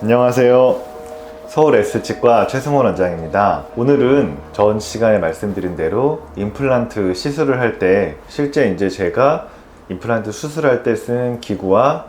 안녕하세요. 서울 S치과 최승원 원장입니다. 오늘은 전 시간에 말씀드린 대로 임플란트 시술을 할 때 실제 이제 제가 임플란트 수술할 때 쓰는 기구와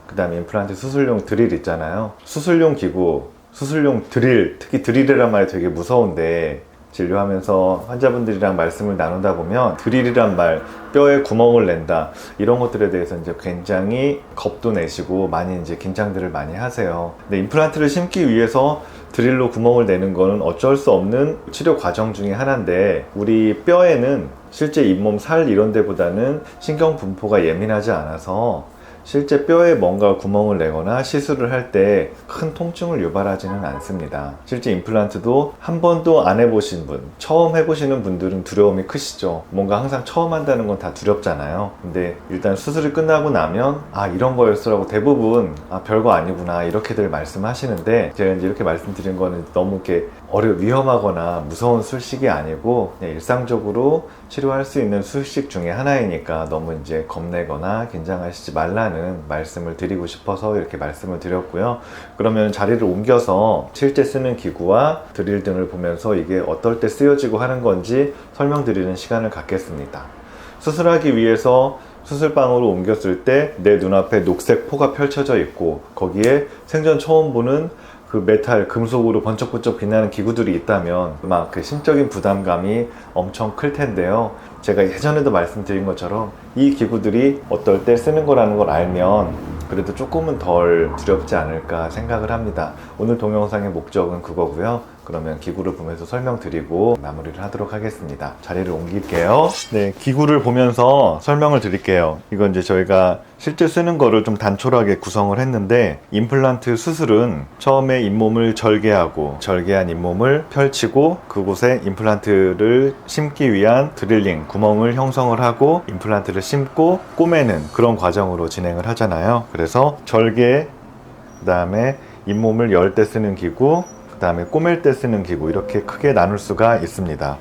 그 다음에 임플란트 수술용 드릴 있잖아요. 수술용 기구, 수술용 드릴, 특히 드릴이란 말이 되게 무서운데 진료하면서 환자분들이랑 말씀을 나누다 보면 드릴이란 말, 뼈에 구멍을 낸다 이런 것들에 대해서 이제 굉장히 겁도 내시고 많이 이제 긴장들을 많이 하세요. 근데 임플란트를 심기 위해서 드릴로 구멍을 내는 거는 어쩔 수 없는 치료 과정 중에 하나인데, 우리 뼈에는 실제 잇몸, 살 이런 데보다는 신경 분포가 예민하지 않아서 실제 뼈에 뭔가 구멍을 내거나 시술을 할 때 큰 통증을 유발하지는 않습니다. 실제 임플란트도 한 번도 안 해보신 분, 처음 해보시는 분들은 두려움이 크시죠. 뭔가 항상 처음 한다는 건 다 두렵잖아요. 근데 일단 수술이 끝나고 나면 이런 거였어라고 대부분 별거 아니구나 이렇게들 말씀하시는데, 제가 이제 이렇게 말씀드린 거는 너무 이렇게 위험하거나 무서운 술식이 아니고 그냥 일상적으로 치료할 수 있는 술식 중에 하나이니까 너무 이제 겁내거나 긴장하시지 말라는 말씀을 드리고 싶어서 이렇게 말씀을 드렸고요. 그러면 자리를 옮겨서 실제 쓰는 기구와 드릴 등을 보면서 이게 어떨 때 쓰여지고 하는 건지 설명드리는 시간을 갖겠습니다. 수술하기 위해서 수술방으로 옮겼을 때 내 눈앞에 녹색 포가 펼쳐져 있고, 거기에 생전 처음 보는 그 메탈, 금속으로 번쩍번쩍 빛나는 기구들이 있다면 막 그 심적인 부담감이 엄청 클 텐데요. 제가 예전에도 말씀드린 것처럼 이 기구들이 어떨 때 쓰는 거라는 걸 알면 그래도 조금은 덜 두렵지 않을까 생각을 합니다. 오늘 동영상의 목적은 그거고요. 그러면 기구를 보면서 설명드리고 마무리를 하도록 하겠습니다. 자리를 옮길게요. 네, 기구를 보면서 설명을 드릴게요. 이건 이제 저희가 실제 쓰는 거를 좀 단촐하게 구성을 했는데, 임플란트 수술은 처음에 잇몸을 절개하고 절개한 잇몸을 펼치고 그곳에 임플란트를 심기 위한 드릴링, 구멍을 형성을 하고 임플란트를 심고 꼬매는 그런 과정으로 진행을 하잖아요. 그래서 절개, 그 다음에 잇몸을 열 때 쓰는 기구, 그 다음에 꼬맬 때 쓰는 기구, 이렇게 크게 나눌 수가 있습니다.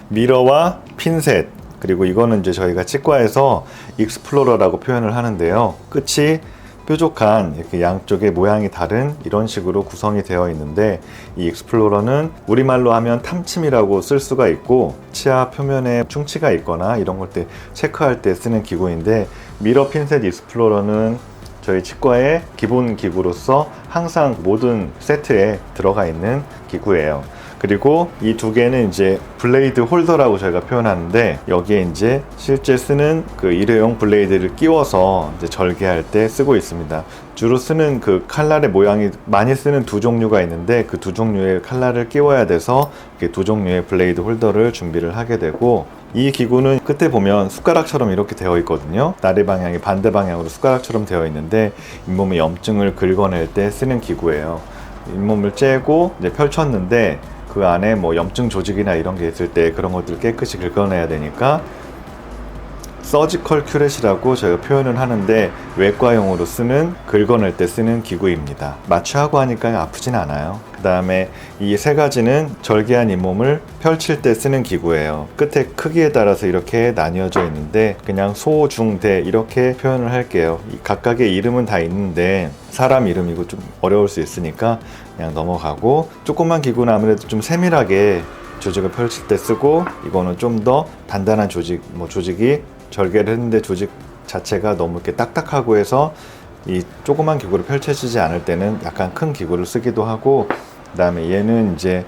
미러와 핀셋, 그리고 이거는 이제 저희가 치과에서 익스플로러라고 표현을 하는데요. 끝이 뾰족한 이렇게 양쪽의 모양이 다른 이런 식으로 구성이 되어 있는데, 이 익스플로러는 우리말로 하면 탐침이라고 쓸 수가 있고, 치아 표면에 충치가 있거나 이런 걸 때 체크할 때 쓰는 기구인데, 미러 핀셋 익스플로러는 저희 치과의 기본 기구로서 항상 모든 세트에 들어가 있는 기구예요. 그리고 이 두 개는 이제 블레이드 홀더라고 저희가 표현하는데, 여기에 이제 실제 쓰는 그 일회용 블레이드를 끼워서 이제 절개할 때 쓰고 있습니다. 주로 쓰는 그 칼날의 모양이 많이 쓰는 두 종류가 있는데, 그 두 종류의 칼날을 끼워야 돼서 이렇게 두 종류의 블레이드 홀더를 준비를 하게 되고, 이 기구는 끝에 보면 숟가락처럼 이렇게 되어 있거든요. 나리 방향이 반대 방향으로 숟가락처럼 되어 있는데, 잇몸의 염증을 긁어낼 때 쓰는 기구예요. 잇몸을 째고 이제 펼쳤는데 그 안에 뭐 염증 조직이나 이런 게 있을 때 그런 것들을 깨끗이 긁어내야 되니까 서지컬 큐렛이라고 저희가 표현을 하는데, 외과용으로 쓰는, 긁어낼 때 쓰는 기구입니다. 마취하고 하니까 아프진 않아요. 그 다음에 이 세 가지는 절개한 잇몸을 펼칠 때 쓰는 기구예요. 끝에 크기에 따라서 이렇게 나뉘어져 있는데, 그냥 소, 중, 대 이렇게 표현을 할게요. 이 각각의 이름은 다 있는데 사람 이름이고 좀 어려울 수 있으니까 그냥 넘어가고, 조그만 기구는 아무래도 좀 세밀하게 조직을 펼칠 때 쓰고, 이거는 좀 더 단단한 조직이 절개를 했는데 조직 자체가 너무 이렇게 딱딱하고 해서 이 조그만 기구를 펼쳐지지 않을 때는 약간 큰 기구를 쓰기도 하고, 그 다음에 얘는 이제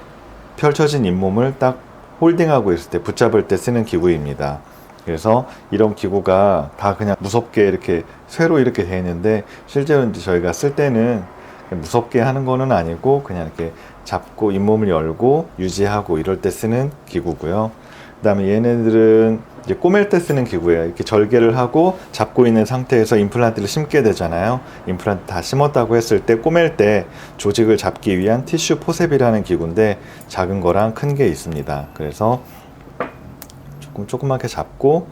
펼쳐진 잇몸을 딱 홀딩하고 있을 때, 붙잡을 때 쓰는 기구입니다. 그래서 이런 기구가 다 그냥 무섭게 이렇게 쇠로 이렇게 되어 있는데, 실제로 이제 저희가 쓸 때는 무섭게 하는 거는 아니고 그냥 이렇게 잡고 잇몸을 열고 유지하고 이럴 때 쓰는 기구고요. 그 다음에 얘네들은 이제 꼬맬 때 쓰는 기구예요. 이렇게 절개를 하고 잡고 있는 상태에서 임플란트를 심게 되잖아요. 임플란트 다 심었다고 했을 때 꼬맬 때 조직을 잡기 위한 티슈 포셉이라는 기구인데, 작은 거랑 큰 게 있습니다. 그래서 조그맣게 잡고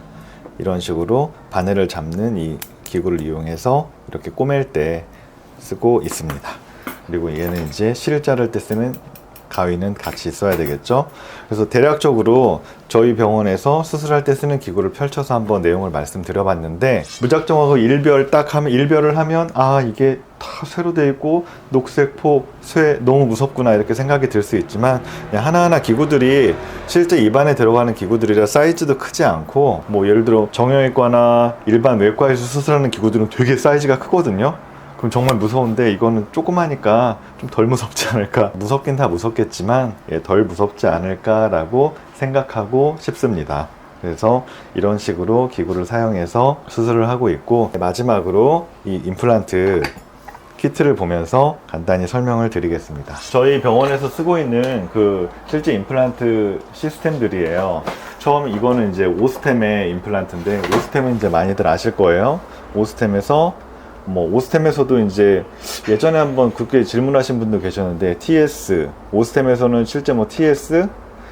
이런 식으로 바늘을 잡는 이 기구를 이용해서 이렇게 꼬맬 때 쓰고 있습니다. 그리고 얘는 이제 실을 자를 때 쓰는 가위는 같이 있어야 되겠죠. 그래서 대략적으로 저희 병원에서 수술할 때 쓰는 기구를 펼쳐서 한번 내용을 말씀드려봤는데, 무작정하고 일별을 하면 이게 다 쇠로 돼 있고 녹색 쇠 너무 무섭구나 이렇게 생각이 들 수 있지만, 그냥 하나하나 기구들이 실제 입안에 들어가는 기구들이라 사이즈도 크지 않고, 뭐 예를 들어 정형외과나 일반 외과에서 수술하는 기구들은 되게 사이즈가 크거든요. 그럼 정말 무서운데 이거는 조그마니까 좀 덜 무섭지 않을까. 무섭긴 다 무섭겠지만 덜 무섭지 않을까라고 생각하고 싶습니다. 그래서 이런 식으로 기구를 사용해서 수술을 하고 있고, 마지막으로 이 임플란트 키트를 보면서 간단히 설명을 드리겠습니다. 저희 병원에서 쓰고 있는 그 실제 임플란트 시스템들이에요. 처음 이거는 이제 오스템의 임플란트인데, 오스템은 이제 많이들 아실 거예요. 오스템에서도 이제 예전에 한번 그렇게 질문하신 분도 계셨는데, TS, 오스템에서는 실제 TS,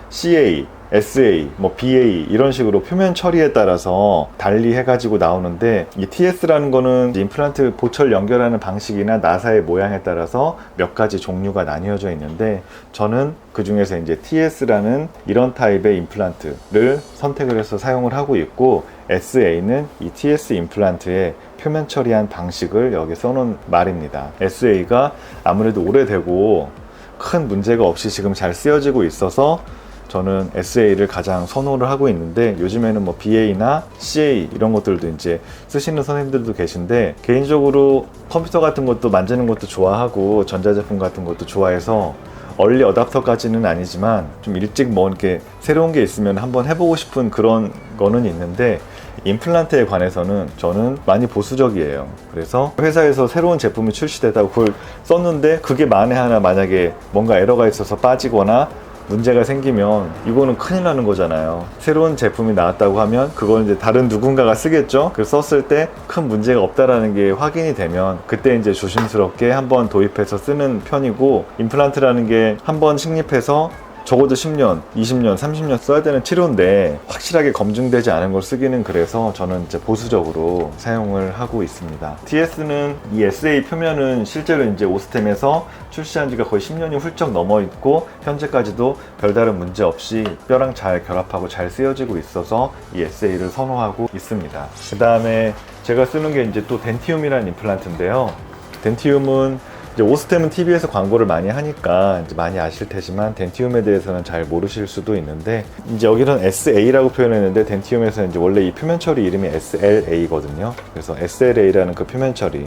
CA, SA, BA 이런 식으로 표면 처리에 따라서 달리 해가지고 나오는데, 이 TS라는 거는 임플란트 보철 연결하는 방식이나 나사의 모양에 따라서 몇 가지 종류가 나뉘어져 있는데, 저는 그 중에서 이제 TS라는 이런 타입의 임플란트를 선택을 해서 사용을 하고 있고, SA는 이 TS 임플란트의 표면 처리한 방식을 여기 써놓은 말입니다. SA가 아무래도 오래되고 큰 문제가 없이 지금 잘 쓰여지고 있어서 저는 SA를 가장 선호를 하고 있는데, 요즘에는 BA나 CA 이런 것들도 이제 쓰시는 선생님들도 계신데, 개인적으로 컴퓨터 같은 것도 만지는 것도 좋아하고 전자제품 같은 것도 좋아해서 얼리 어답터까지는 아니지만 좀 일찍 이렇게 새로운 게 있으면 한번 해보고 싶은 그런 거는 있는데, 임플란트에 관해서는 저는 많이 보수적이에요. 그래서 회사에서 새로운 제품이 출시되다고 그걸 썼는데 그게 만에 하나 만약에 뭔가 에러가 있어서 빠지거나 문제가 생기면 이거는 큰일 나는 거잖아요. 새로운 제품이 나왔다고 하면 그걸 이제 다른 누군가가 쓰겠죠. 그래서 썼을 때 큰 문제가 없다라는 게 확인이 되면 그때 이제 조심스럽게 한번 도입해서 쓰는 편이고, 임플란트라는 게 한번 식립해서 적어도 10년, 20년, 30년 써야 되는 치료인데 확실하게 검증되지 않은 걸 쓰기는 그래서 저는 이제 보수적으로 사용을 하고 있습니다. TS는 이 SA 표면은 실제로 이제 오스템에서 출시한 지가 거의 10년이 훌쩍 넘어 있고, 현재까지도 별다른 문제 없이 뼈랑 잘 결합하고 잘 쓰여지고 있어서 이 SA를 선호하고 있습니다. 그 다음에 제가 쓰는 게 이제 또 덴티움이라는 임플란트인데요. 덴티움은 이제 오스템은 TV에서 광고를 많이 하니까 이제 많이 아실 테지만, 덴티움에 대해서는 잘 모르실 수도 있는데, 이제 여기는 SA라고 표현했는데 덴티움에서는 이제 원래 이 표면 처리 이름이 SLA거든요. 그래서 SLA라는 그 표면 처리,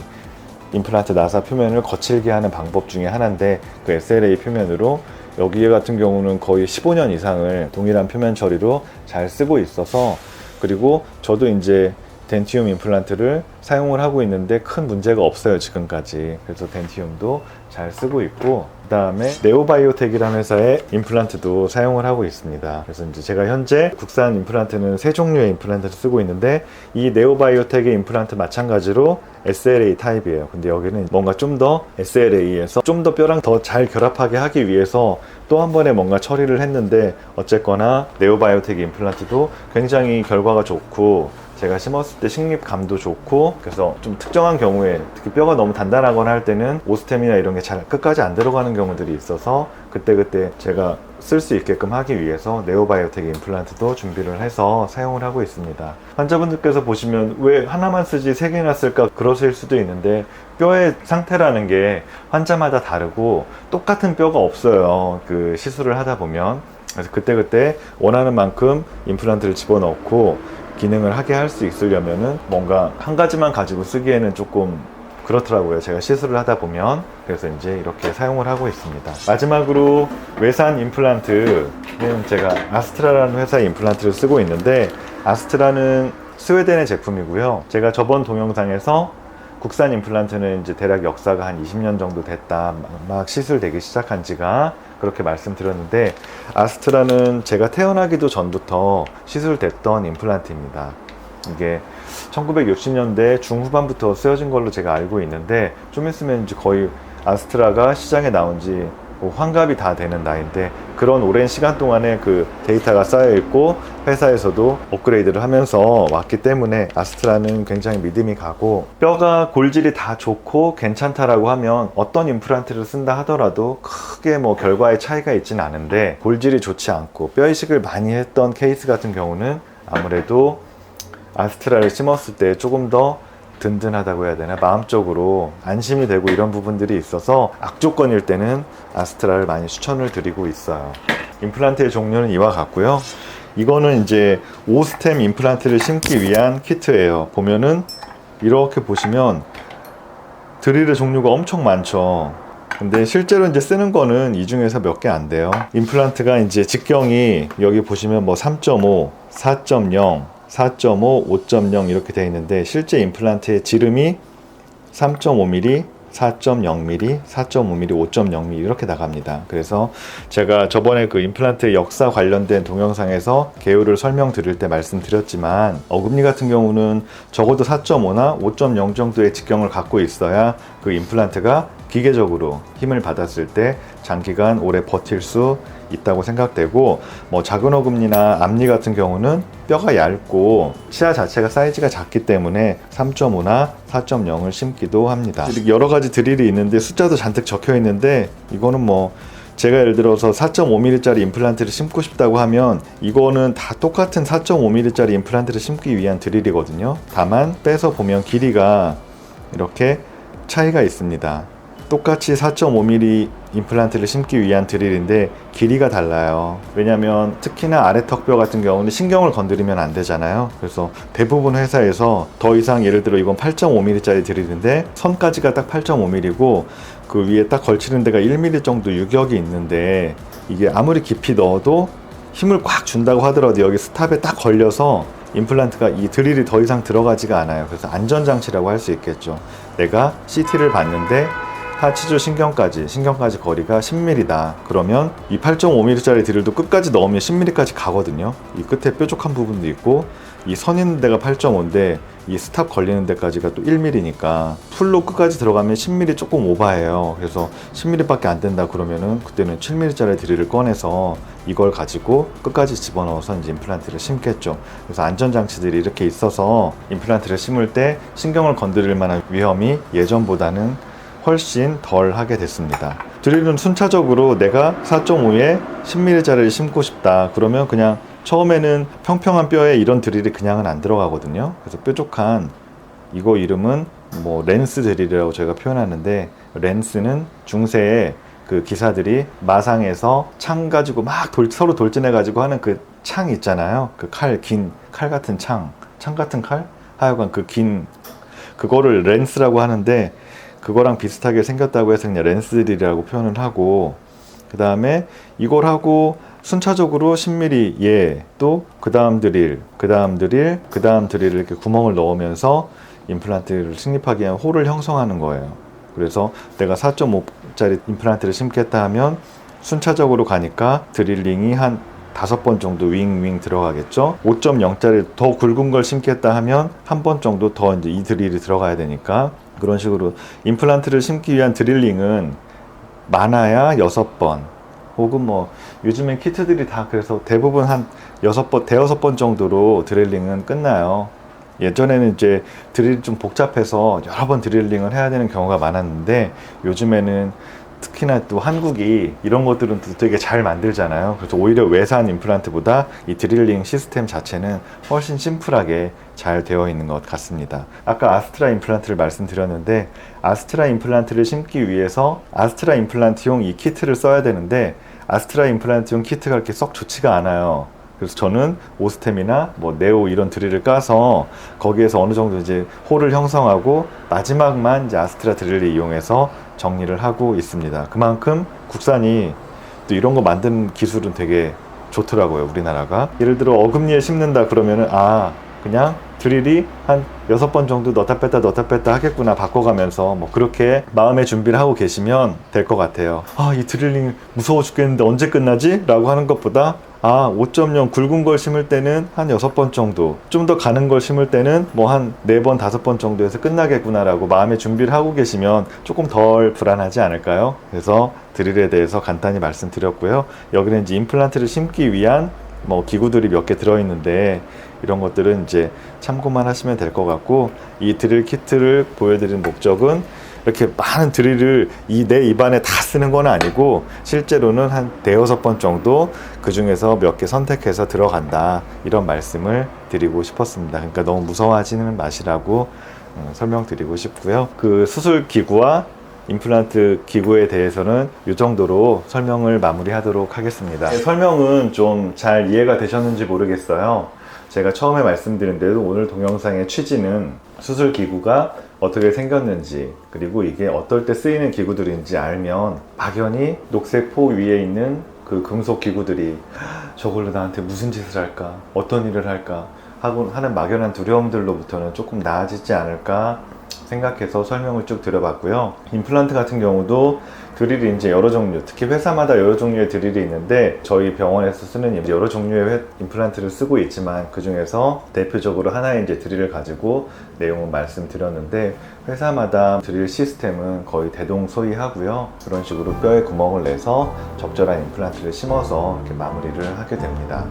임플란트 나사 표면을 거칠게 하는 방법 중에 하나인데, 그 SLA 표면으로 여기 같은 경우는 거의 15년 이상을 동일한 표면 처리로 잘 쓰고 있어서, 그리고 저도 이제 덴티움 임플란트를 사용을 하고 있는데 큰 문제가 없어요, 지금까지. 그래서 덴티움도 잘 쓰고 있고, 그 다음에 네오바이오텍이라는 회사의 임플란트도 사용을 하고 있습니다. 그래서 이제 제가 현재 국산 임플란트는 3종류의 임플란트를 쓰고 있는데, 이 네오바이오텍의 임플란트 마찬가지로 SLA 타입이에요. 근데 여기는 뭔가 좀 더 SLA에서 좀 더 뼈랑 더 잘 결합하게 하기 위해서 또 한 번에 뭔가 처리를 했는데, 어쨌거나 네오바이오텍 임플란트도 굉장히 결과가 좋고, 제가 심었을 때 식립감도 좋고, 그래서 좀 특정한 경우에 특히 뼈가 너무 단단하거나 할 때는 오스템이나 이런 게 잘 끝까지 안 들어가는 경우들이 있어서 그때그때 제가 쓸 수 있게끔 하기 위해서 네오바이오텍 임플란트도 준비를 해서 사용을 하고 있습니다. 환자분들께서 보시면 왜 하나만 쓰지 3개나 쓸까 그러실 수도 있는데, 뼈의 상태라는 게 환자마다 다르고 똑같은 뼈가 없어요, 그 시술을 하다 보면. 그래서 그때그때 원하는 만큼 임플란트를 집어넣고 기능을 하게 할 수 있으려면은 뭔가 한 가지만 가지고 쓰기에는 조금 그렇더라고요, 제가 시술을 하다 보면. 그래서 이제 이렇게 사용을 하고 있습니다. 마지막으로 외산 임플란트는 제가 아스트라라는 회사의 임플란트를 쓰고 있는데, 아스트라는 스웨덴의 제품이고요. 제가 저번 동영상에서 국산 임플란트는 이제 대략 역사가 한 20년 정도 됐다, 막 시술되기 시작한 지가, 그렇게 말씀드렸는데, 아스트라는 제가 태어나기도 전부터 시술됐던 임플란트입니다. 이게 1960년대 중후반부터 쓰여진 걸로 제가 알고 있는데, 좀 있으면 이제 거의 아스트라가 시장에 나온 지 환갑이 다 되는 나이인데, 그런 오랜 시간 동안에 그 데이터가 쌓여 있고 회사에서도 업그레이드를 하면서 왔기 때문에 아스트라는 굉장히 믿음이 가고, 뼈가 골질이 다 좋고 괜찮다라고 하면 어떤 임플란트를 쓴다 하더라도 크게 뭐 결과에 차이가 있지는 않은데, 골질이 좋지 않고 뼈 이식을 많이 했던 케이스 같은 경우는 아무래도 아스트라를 심었을 때 조금 더 든든하다고 해야 되나, 마음적으로 안심이 되고 이런 부분들이 있어서 악조건일 때는 아스트라를 많이 추천을 드리고 있어요. 임플란트의 종류는 이와 같고요. 이거는 이제 오스템 임플란트를 심기 위한 키트예요. 보면은 이렇게 보시면 드릴의 종류가 엄청 많죠. 근데 실제로 이제 쓰는 거는 이 중에서 몇 개 안 돼요. 임플란트가 이제 직경이 여기 보시면 뭐 3.5, 4.0, 4.5, 5.0 이렇게 되어 있는데, 실제 임플란트의 지름이 3.5mm, 4.0mm, 4.5mm, 5.0mm 이렇게 나갑니다. 그래서 제가 저번에 그 임플란트 역사 관련된 동영상에서 개요를 설명드릴 때 말씀드렸지만, 어금니 같은 경우는 적어도 4.5나 5.0 정도의 직경을 갖고 있어야 그 임플란트가 기계적으로 힘을 받았을 때 장기간 오래 버틸 수 있다고 생각되고, 뭐 작은 어금니나 앞니 같은 경우는 뼈가 얇고 치아 자체가 사이즈가 작기 때문에 3.5나 4.0을 심기도 합니다. 여러 가지 드릴이 있는데 숫자도 잔뜩 적혀 있는데, 이거는 뭐 제가 예를 들어서 4.5mm짜리 임플란트를 심고 싶다고 하면 이거는 다 똑같은 4.5mm짜리 임플란트를 심기 위한 드릴이거든요. 다만 빼서 보면 길이가 이렇게 차이가 있습니다. 똑같이 4.5mm 임플란트를 심기 위한 드릴인데 길이가 달라요. 왜냐면 특히나 아래턱뼈 같은 경우는 신경을 건드리면 안 되잖아요. 그래서 대부분 회사에서 더 이상, 예를 들어 이건 8.5mm짜리 드릴인데 선까지가 딱 8.5mm고 그 위에 딱 걸치는 데가 1mm 정도 유격이 있는데, 이게 아무리 깊이 넣어도 힘을 꽉 준다고 하더라도 여기 스탑에 딱 걸려서 임플란트가, 이 드릴이 더 이상 들어가지가 않아요. 그래서 안전장치라고 할 수 있겠죠. 내가 CT를 봤는데 하치조 신경까지 거리가 10mm다. 그러면 이 8.5mm짜리 드릴도 끝까지 넣으면 10mm까지 가거든요. 이 끝에 뾰족한 부분도 있고, 이 선 있는 데가 8.5인데 이 스탑 걸리는 데까지가 또 1mm니까 풀로 끝까지 들어가면 10mm 조금 오바해요. 그래서 10mm밖에 안 된다 그러면은 그때는 7mm짜리 드릴을 꺼내서 이걸 가지고 끝까지 집어넣어서 이제 임플란트를 심겠죠. 그래서 안전장치들이 이렇게 있어서 임플란트를 심을 때 신경을 건드릴 만한 위험이 예전보다는 훨씬 덜 하게 됐습니다. 드릴은 순차적으로 내가 4.5에 10mm짜리를 심고 싶다 그러면 그냥 처음에는 평평한 뼈에 이런 드릴이 그냥은 안 들어가거든요. 그래서 뾰족한, 이거 이름은 뭐 렌스 드릴이라고 저희가 표현하는데, 렌스는 중세에 그 기사들이 마상에서 창 가지고 막 서로 돌진해 가지고 하는 그 창 있잖아요. 그 긴 칼 같은 창 같은 칼? 하여간 그 긴, 그거를 렌스라고 하는데, 그거랑 비슷하게 생겼다고 해서 그냥 렌스 드릴이라고 표현을 하고, 그 다음에 이걸 하고 순차적으로 10mm 또 그 다음 드릴 이렇게 구멍을 넣으면서 임플란트를 식립하기 위한 홀을 형성하는 거예요. 그래서 내가 4.5짜리 임플란트를 심겠다 하면 순차적으로 가니까 드릴링이 한 5번 정도 윙 들어가겠죠. 5.0짜리 더 굵은 걸 심겠다 하면 한 번 정도 더 이제 이 드릴이 들어가야 되니까, 그런 식으로 임플란트를 심기 위한 드릴링은 많아야 6번, 혹은 뭐 요즘엔 키트들이 다 그래서 대부분 한 6번, 대여섯 번 정도로 드릴링은 끝나요. 예전에는 이제 드릴이 좀 복잡해서 여러 번 드릴링을 해야 되는 경우가 많았는데, 요즘에는 특히나 또 한국이 이런 것들은 또 되게 잘 만들잖아요. 그래서 오히려 외산 임플란트보다 이 드릴링 시스템 자체는 훨씬 심플하게 잘 되어 있는 것 같습니다. 아까 아스트라 임플란트를 말씀드렸는데, 아스트라 임플란트를 심기 위해서 아스트라 임플란트용 이 키트를 써야 되는데, 아스트라 임플란트용 키트가 그렇게 썩 좋지가 않아요. 그래서 저는 오스템이나 뭐 네오 이런 드릴을 까서 거기에서 어느 정도 이제 홀을 형성하고 마지막만 이제 아스트라 드릴을 이용해서 정리를 하고 있습니다. 그만큼 국산이 또 이런 거 만드는 기술은 되게 좋더라고요, 우리나라가. 예를 들어 어금니에 심는다 그러면은 그냥 드릴이 한 6번 정도 넣었다 뺐다 하겠구나, 바꿔가면서 뭐 그렇게 마음의 준비를 하고 계시면 될 것 같아요. 이 드릴링 무서워 죽겠는데 언제 끝나지? 라고 하는 것보다 5.0 굵은 걸 심을 때는 한 6번 정도, 좀 더 가는 걸 심을 때는 뭐 한 4번, 5번 정도에서 끝나겠구나라고 마음의 준비를 하고 계시면 조금 덜 불안하지 않을까요? 그래서 드릴에 대해서 간단히 말씀드렸고요. 여기는 이제 임플란트를 심기 위한 뭐 기구들이 몇 개 들어있는데 이런 것들은 이제 참고만 하시면 될 것 같고, 이 드릴 키트를 보여드리는 목적은 이렇게 많은 드릴을 내 입안에 다 쓰는 건 아니고 실제로는 한 5-6번 정도 그 중에서 몇 개 선택해서 들어간다, 이런 말씀을 드리고 싶었습니다. 그러니까 너무 무서워하지는 마시라고 설명드리고 싶고요. 그 수술 기구와 임플란트 기구에 대해서는 이 정도로 설명을 마무리하도록 하겠습니다. 설명은 좀 잘 이해가 되셨는지 모르겠어요. 제가 처음에 말씀드린 대로 오늘 동영상의 취지는 수술 기구가 어떻게 생겼는지, 그리고 이게 어떨 때 쓰이는 기구들인지 알면 막연히 녹색 포 위에 있는 그 금속 기구들이 저걸로 나한테 무슨 짓을 할까, 어떤 일을 할까 하고 하는 막연한 두려움들로부터는 조금 나아지지 않을까 생각해서 설명을 쭉 드려봤고요. 임플란트 같은 경우도 드릴이 이제 여러 종류, 특히 회사마다 여러 종류의 드릴이 있는데 저희 병원에서 쓰는 여러 종류의 임플란트를 쓰고 있지만 그 중에서 대표적으로 하나의 이제 드릴을 가지고 내용을 말씀드렸는데, 회사마다 드릴 시스템은 거의 대동소이하고요. 그런 식으로 뼈에 구멍을 내서 적절한 임플란트를 심어서 이렇게 마무리를 하게 됩니다.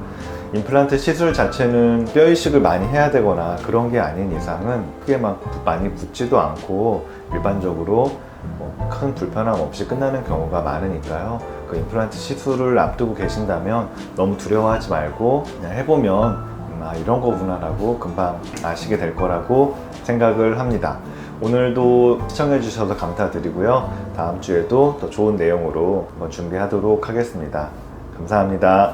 임플란트 시술 자체는 뼈 이식을 많이 해야 되거나 그런 게 아닌 이상은 크게 막 많이 붓지도 않고 일반적으로 큰 불편함 없이 끝나는 경우가 많으니까요. 그 임플란트 시술을 앞두고 계신다면 너무 두려워하지 말고 그냥 해보면 이런 거구나 라고 금방 아시게 될 거라고 생각을 합니다. 오늘도 시청해 주셔서 감사드리고요. 다음 주에도 더 좋은 내용으로 준비하도록 하겠습니다. 감사합니다.